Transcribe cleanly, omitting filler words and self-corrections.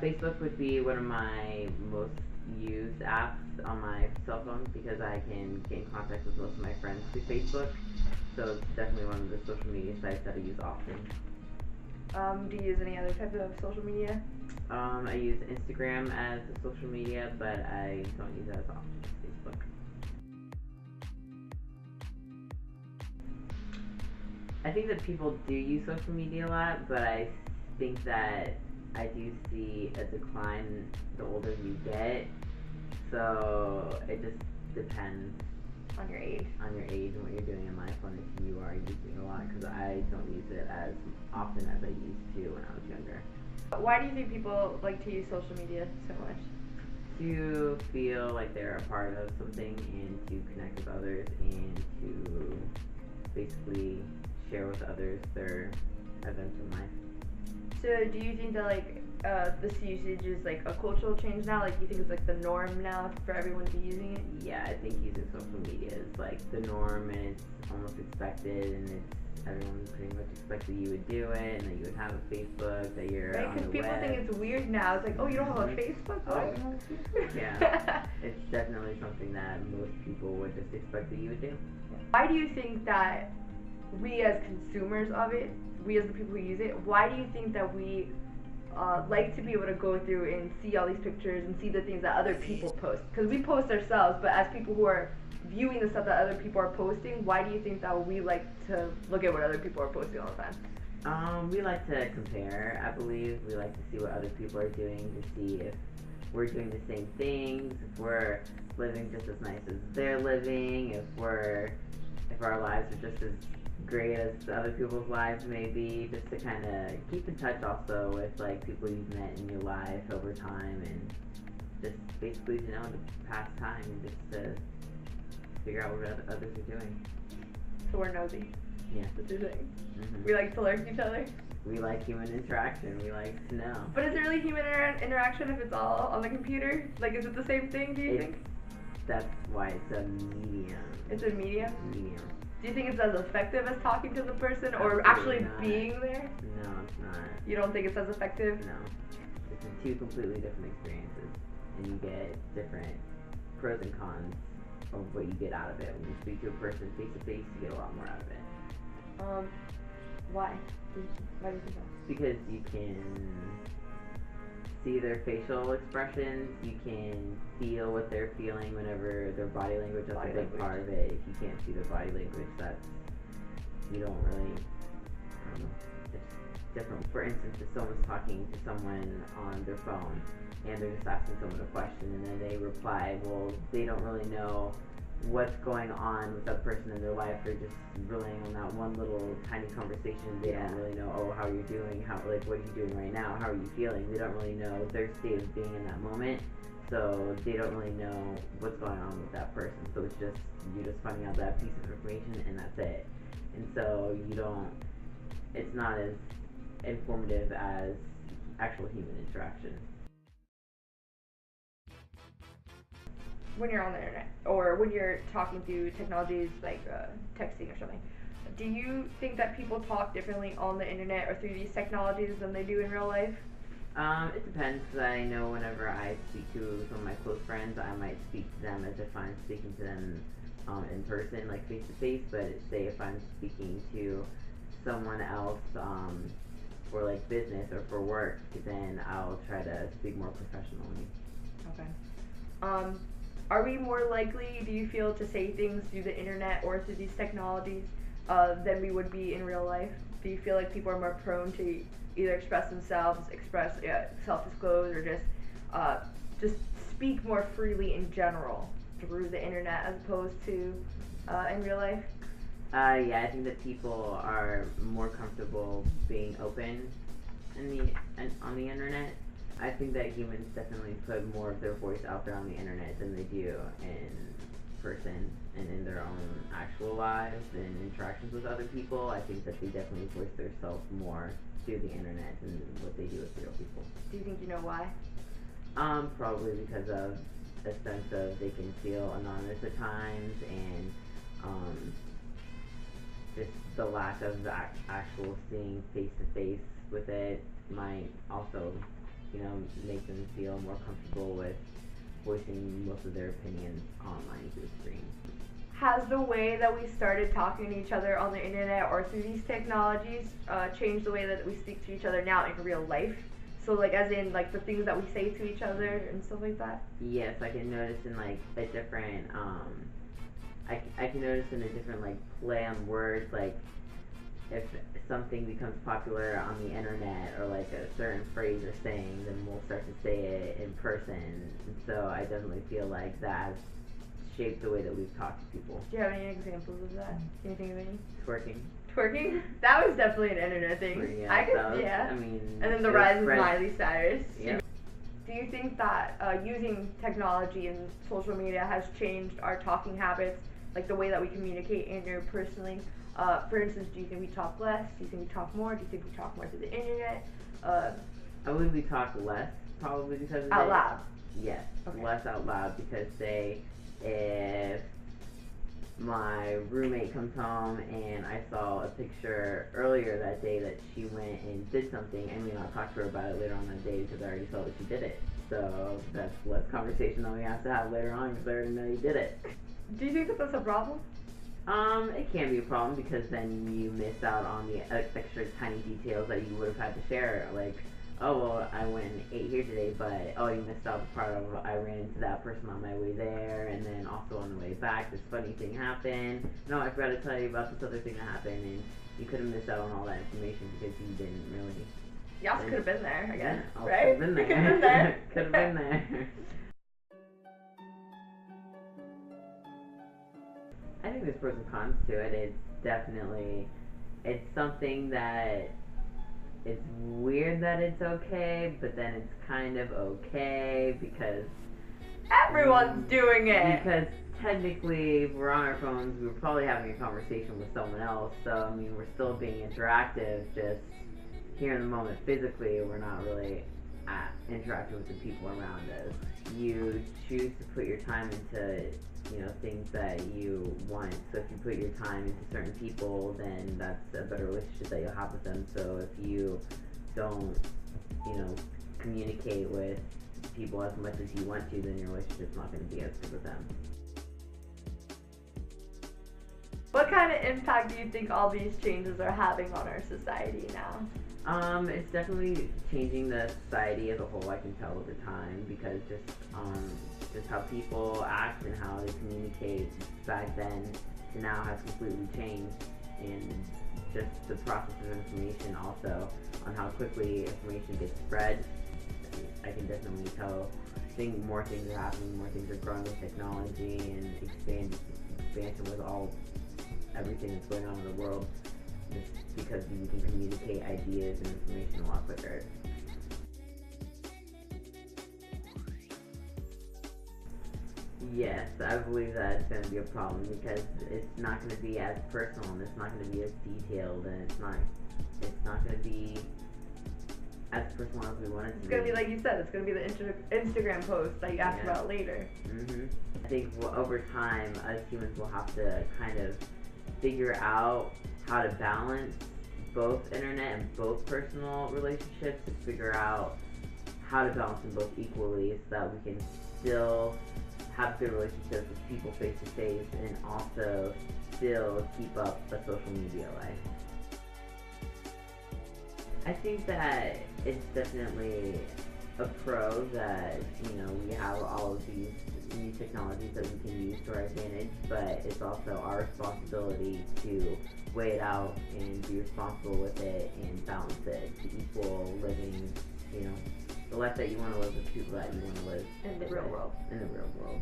Facebook would be one of my most used apps on my cell phone because I can get in contact with most of my friends through Facebook. So it's definitely one of the social media sites that I use often. Do you use any other type of social media? I use Instagram as a social media, but I don't use it as often as Facebook. I think that people do use social media a lot, but I think that I do see a decline the older you get. So it just depends On your age. on your age and what you're doing in life when if you are using it a lot, because I don't use it as often as I used to when I was younger. Why do you think people like to use social media so much? To feel like they're a part of something and to connect with others and to basically share with others their events in life. So do you think that this usage is like a cultural change now? Like you think it's like the norm now for everyone to be using it? Yeah, I think using social media is like the norm and it's almost expected and it's everyone pretty much expects that you would do it and that you would have a Facebook, that you're Right, on the because people web. think it's weird now. It's like, oh, you don't have a Facebook? Oh, What? you don't have a Facebook? Yeah, it's definitely something that most people would just expect that you would do. Why do you think that we as consumers of it, we as the people who use it, why do you think that we like to be able to go through and see all these pictures and see the things that other people post? Because we post ourselves, but as people who are viewing the stuff that other people are posting, why do you think that we like to look at what other people are posting all the time? We like to compare, I believe. We like to see what other people are doing to see if we're doing the same things, if we're living just as nice as they're living, if our lives are just as great as other people's lives may be, just to kind of keep in touch also with like people you've met in your life over time and just basically to pass time and just to figure out what others are doing. So we're nosy. Yeah. That's what you're saying. Mm-hmm. We like to lurk each other. We like human interaction. We like to know. But is it really human interaction if it's all on the computer? Like, is it the same thing, do you think? That's why it's a medium. It's a medium? Medium. Do you think it's as effective as talking to the person or Absolutely actually not. being there? No, it's not. You don't think it's as effective? No. It's two completely different experiences. And you get different pros and cons of what you get out of it. When you speak to a person face to face, you get a lot more out of it. Why? Why do you think that? Because you can see their facial expressions, you can feel what they're feeling whenever their body language is a big part of it. If you can't see their body language, you don't really, I don't know, it's different. For instance, if someone's talking to someone on their phone and they're just asking someone a question and then they reply, well, they don't really know what's going on with that person in their life. They're just relying on that one little tiny conversation. They don't really know, oh, how you're doing, what are you doing right now, how are you feeling? They don't really know their state of being in that moment, so they don't really know what's going on with that person. So it's just, you're just finding out that piece of information and that's it. And so it's not as informative as actual human interaction. When you're on the internet or when you're talking through technologies like texting or something, do you think that people talk differently on the internet or through these technologies than they do in real life? It depends, because I know whenever I speak to some of my close friends, I might speak to them as if I'm speaking to them in person, like face to face, but say if I'm speaking to someone else for like business or for work, then I'll try to speak more professionally. Okay. Are we more likely, do you feel, to say things through the internet or through these technologies than we would be in real life? Do you feel like people are more prone to either express themselves, self-disclose, or just speak more freely in general through the internet as opposed to in real life? Yeah, I think that people are more comfortable being open on the internet. I think that humans definitely put more of their voice out there on the internet than they do in person and in their own actual lives and interactions with other people. I think that they definitely voice themselves more through the internet than what they do with real people. Do you think you know why? Probably because of a sense of they can feel anonymous at times and just the lack of actual seeing face to face with it might also make them feel more comfortable with voicing most of their opinions online through the screen. Has the way that we started talking to each other on the internet or through these technologies changed the way that we speak to each other now in real life? So like as in like the things that we say to each other and stuff like that? Yes, I can notice in like a different I can notice in a different like play on words, like if something becomes popular on the internet or like a certain phrase or saying, then we'll start to say it in person. And so I definitely feel like that has shaped the way that we've talked to people. Do you have any examples of that? Can you think of any? Twerking. Twerking? That was definitely an internet thing. Yeah, I could, I mean, and then the rise of spread. Miley Cyrus. Yeah. Do you think that using technology and social media has changed our talking habits, like the way that we communicate interpersonally? For instance, do you think we talk less? Do you think we talk more? Do you think we talk more through the internet? I believe we talk less, probably because of out loud. Yes, Okay. less out loud, because say if my roommate comes home and I saw a picture earlier that day that she went and did something, I mean, I'll talk to her about it later on that day because I already saw that she did it. So that's less conversation than we have to have later on because I already know you did it. Do you think that that's a problem? It can be a problem because then you miss out on the extra tiny details that you would have had to share, like, oh, well, I went and ate here today, but, oh, you missed out the part of I ran into that person on my way there, and then also on the way back, this funny thing happened. No, I forgot to tell you about this other thing that happened, and you could have missed out on all that information because you didn't really. You also could have been there, I guess, Yeah, right? Could have been there. Could have been there. Could have been there. I think there's pros and cons to it. It's something that it's weird that it's okay, but then it's kind of okay because Everyone's doing it. Because technically, if we're on our phones, we were probably having a conversation with someone else. So I mean, we're still being interactive. Just here in the moment, physically, we're not really interacting with the people around us. You choose to put your time into things that you want. So if you put your time into certain people, then that's a better relationship that you'll have with them. So if you don't, communicate with people as much as you want to, then your relationship's not going to be as good with them. What kind of impact do you think all these changes are having on our society now? It's definitely changing the society as a whole, I can tell over time, because just how people act and how they communicate back then to now has completely changed, and just the process of information also on how quickly information gets spread. I can definitely tell more things are happening, more things are growing with technology and expansion with everything that's going on in the world, just because you can communicate ideas and information a lot quicker. Yes, I believe that it's going to be a problem because it's not going to be as personal and it's not going to be as detailed and it's not going to be as personal as we want it to be. It's going to be like you said, it's going to be the Instagram post that you asked about later. Mm-hmm. I think over time, us humans will have to kind of figure out how to balance both internet and both personal relationships, and figure out how to balance them both equally so that we can still have good relationships with people face to face and also still keep up the social media life. I think that it's definitely a pro that we have all of these new technologies that we can use to our advantage, but it's also our responsibility to weigh it out and be responsible with it and balance it to equal living, the life that you want to live with people that you want to live In the real world. In the real world.